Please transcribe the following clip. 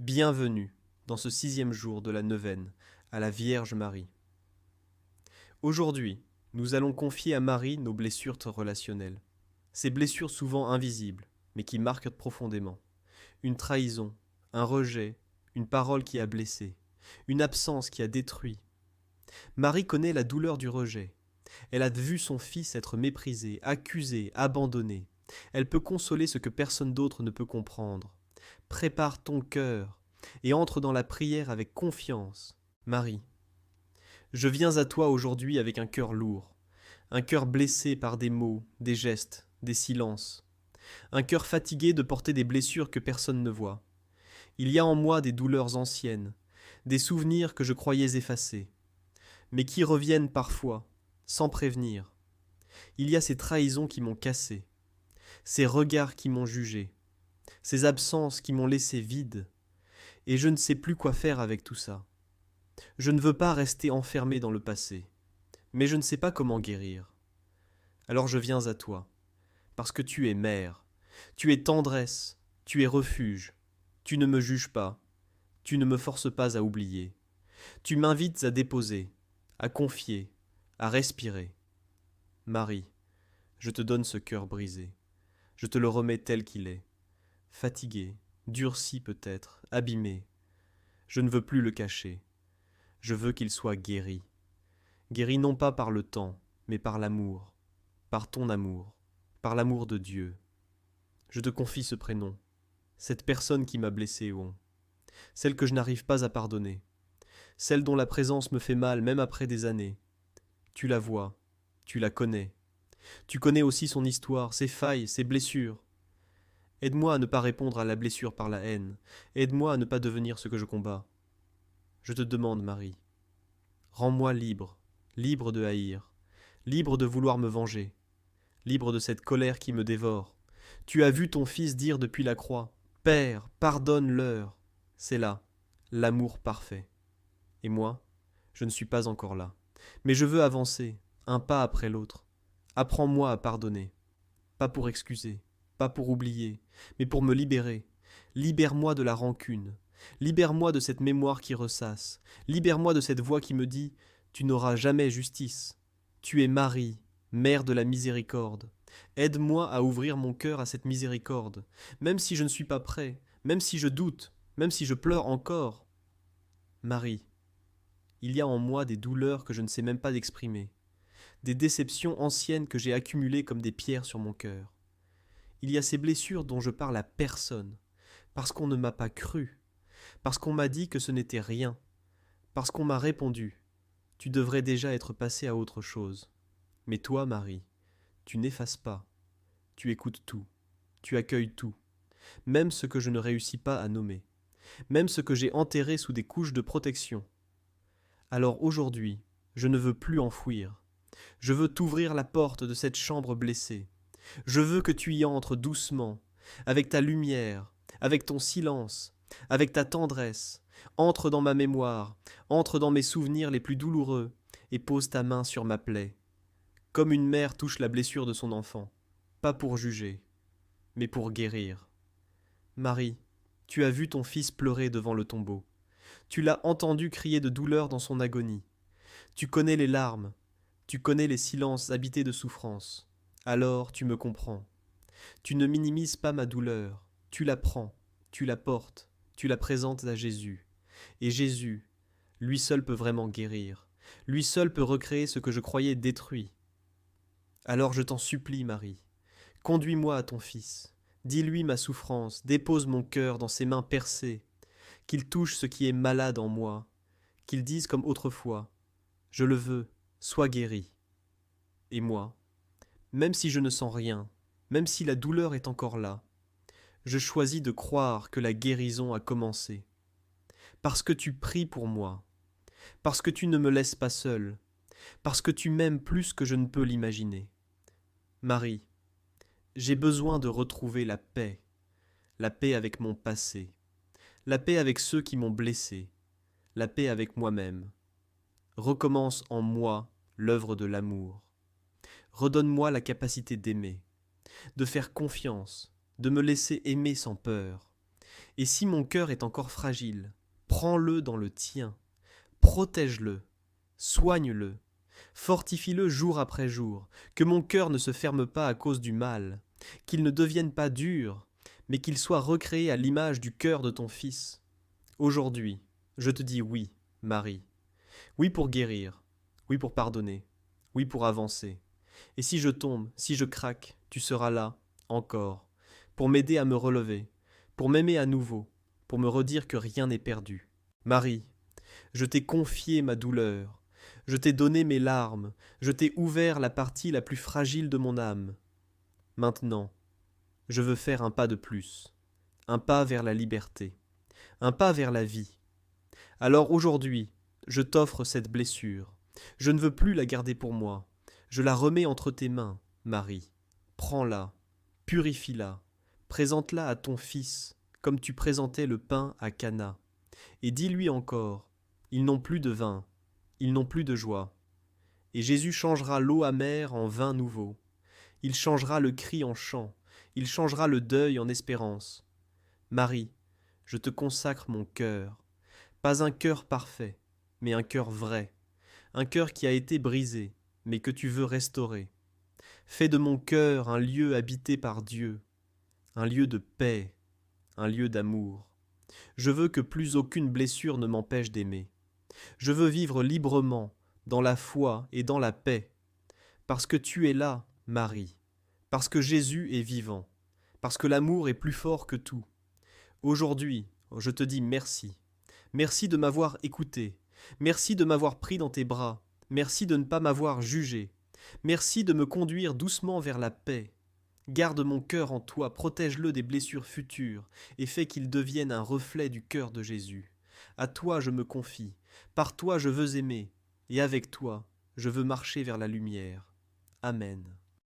Bienvenue dans ce 6e jour de la neuvaine à la Vierge Marie. Aujourd'hui, nous allons confier à Marie nos blessures relationnelles. Ces blessures souvent invisibles, mais qui marquent profondément. Une trahison, un rejet, une parole qui a blessé, une absence qui a détruit. Marie connaît la douleur du rejet. Elle a vu son fils être méprisé, accusé, abandonné. Elle peut consoler ce que personne d'autre ne peut comprendre. Prépare ton cœur et entre dans la prière avec confiance. Marie, je viens à toi aujourd'hui avec un cœur lourd, un cœur blessé par des mots, des gestes, des silences, un cœur fatigué de porter des blessures que personne ne voit. Il y a en moi des douleurs anciennes, des souvenirs que je croyais effacés, mais qui reviennent parfois, sans prévenir. Il y a ces trahisons qui m'ont cassé, ces regards qui m'ont jugé, ces absences qui m'ont laissé vide, et je ne sais plus quoi faire avec tout ça. Je ne veux pas rester enfermé dans le passé, mais je ne sais pas comment guérir. Alors je viens à toi, parce que tu es mère, tu es tendresse, tu es refuge, tu ne me juges pas, tu ne me forces pas à oublier, tu m'invites à déposer, à confier, à respirer. Marie, je te donne ce cœur brisé, je te le remets tel qu'il est, fatigué, durci peut-être, abîmé. Je ne veux plus le cacher. Je veux qu'il soit guéri. Guéri non pas par le temps, mais par l'amour, par ton amour, par l'amour de Dieu. Je te confie ce prénom, cette personne qui m'a blessé, Oon, celle que je n'arrive pas à pardonner, celle dont la présence me fait mal même après des années. Tu la vois, tu la connais. Tu connais aussi son histoire, ses failles, ses blessures. Aide-moi à ne pas répondre à la blessure par la haine. Aide-moi à ne pas devenir ce que je combats. Je te demande, Marie, rends-moi libre, libre de haïr, libre de vouloir me venger, libre de cette colère qui me dévore. Tu as vu ton fils dire depuis la croix, Père, pardonne-leur. C'est là, l'amour parfait. Et moi, je ne suis pas encore là. Mais je veux avancer, un pas après l'autre. Apprends-moi à pardonner. Pas pour excuser, pas pour oublier, mais pour me libérer. Libère-moi de la rancune. Libère-moi de cette mémoire qui ressasse. Libère-moi de cette voix qui me dit « Tu n'auras jamais justice. Tu es Marie, mère de la miséricorde. Aide-moi à ouvrir mon cœur à cette miséricorde, même si je ne suis pas prêt, même si je doute, même si je pleure encore. Marie, il y a en moi des douleurs que je ne sais même pas exprimer, des déceptions anciennes que j'ai accumulées comme des pierres sur mon cœur. Il y a ces blessures dont je parle à personne, parce qu'on ne m'a pas cru, parce qu'on m'a dit que ce n'était rien, parce qu'on m'a répondu « Tu devrais déjà être passé à autre chose. » Mais toi, Marie, tu n'effaces pas, tu écoutes tout, tu accueilles tout, même ce que je ne réussis pas à nommer, même ce que j'ai enterré sous des couches de protection. Alors aujourd'hui, je ne veux plus enfouir. Je veux t'ouvrir la porte de cette chambre blessée. Je veux que tu y entres doucement, avec ta lumière, avec ton silence, avec ta tendresse. Entre dans ma mémoire, entre dans mes souvenirs les plus douloureux, et pose ta main sur ma plaie, comme une mère touche la blessure de son enfant, pas pour juger, mais pour guérir. Marie, tu as vu ton fils pleurer devant le tombeau. Tu l'as entendu crier de douleur dans son agonie. Tu connais les larmes, tu connais les silences habités de souffrance. Alors tu me comprends. Tu ne minimises pas ma douleur, tu la prends, tu la portes, tu la présentes à Jésus. Et Jésus, lui seul peut vraiment guérir. Lui seul peut recréer ce que je croyais détruit. Alors je t'en supplie, Marie, conduis-moi à ton Fils. Dis-lui ma souffrance, dépose mon cœur dans ses mains percées, qu'il touche ce qui est malade en moi, qu'il dise comme autrefois, je le veux, sois guéri. Et moi, même si je ne sens rien, même si la douleur est encore là, je choisis de croire que la guérison a commencé. Parce que tu pries pour moi, parce que tu ne me laisses pas seul, parce que tu m'aimes plus que je ne peux l'imaginer. Marie, j'ai besoin de retrouver la paix avec mon passé, la paix avec ceux qui m'ont blessé, la paix avec moi-même. Recommence en moi l'œuvre de l'amour. Redonne-moi la capacité d'aimer, de faire confiance, de me laisser aimer sans peur. Et si mon cœur est encore fragile, prends-le dans le tien, protège-le, soigne-le, fortifie-le jour après jour, que mon cœur ne se ferme pas à cause du mal, qu'il ne devienne pas dur, mais qu'il soit recréé à l'image du cœur de ton Fils. Aujourd'hui, je te dis oui, Marie. Oui pour guérir, oui pour pardonner, oui pour avancer. Et si je tombe, si je craque, tu seras là, encore, pour m'aider à me relever, pour m'aimer à nouveau, pour me redire que rien n'est perdu. Marie, je t'ai confié ma douleur, je t'ai donné mes larmes, je t'ai ouvert la partie la plus fragile de mon âme. Maintenant, je veux faire un pas de plus, un pas vers la liberté, un pas vers la vie. Alors aujourd'hui, je t'offre cette blessure. Je ne veux plus la garder pour moi. Je la remets entre tes mains, Marie. Prends-la, purifie-la, présente-la à ton Fils, comme tu présentais le pain à Cana. Et dis-lui encore, ils n'ont plus de vin, ils n'ont plus de joie. Et Jésus changera l'eau amère en vin nouveau. Il changera le cri en chant, il changera le deuil en espérance. Marie, je te consacre mon cœur. Pas un cœur parfait, mais un cœur vrai, un cœur qui a été brisé, mais que tu veux restaurer. Fais de mon cœur un lieu habité par Dieu, un lieu de paix, un lieu d'amour. Je veux que plus aucune blessure ne m'empêche d'aimer. Je veux vivre librement, dans la foi et dans la paix, parce que tu es là, Marie, parce que Jésus est vivant, parce que l'amour est plus fort que tout. Aujourd'hui, je te dis merci. Merci de m'avoir écouté. Merci de m'avoir pris dans tes bras. Merci de ne pas m'avoir jugé. Merci de me conduire doucement vers la paix. Garde mon cœur en toi, protège-le des blessures futures et fais qu'il devienne un reflet du cœur de Jésus. À toi je me confie, par toi je veux aimer, et avec toi je veux marcher vers la lumière. Amen.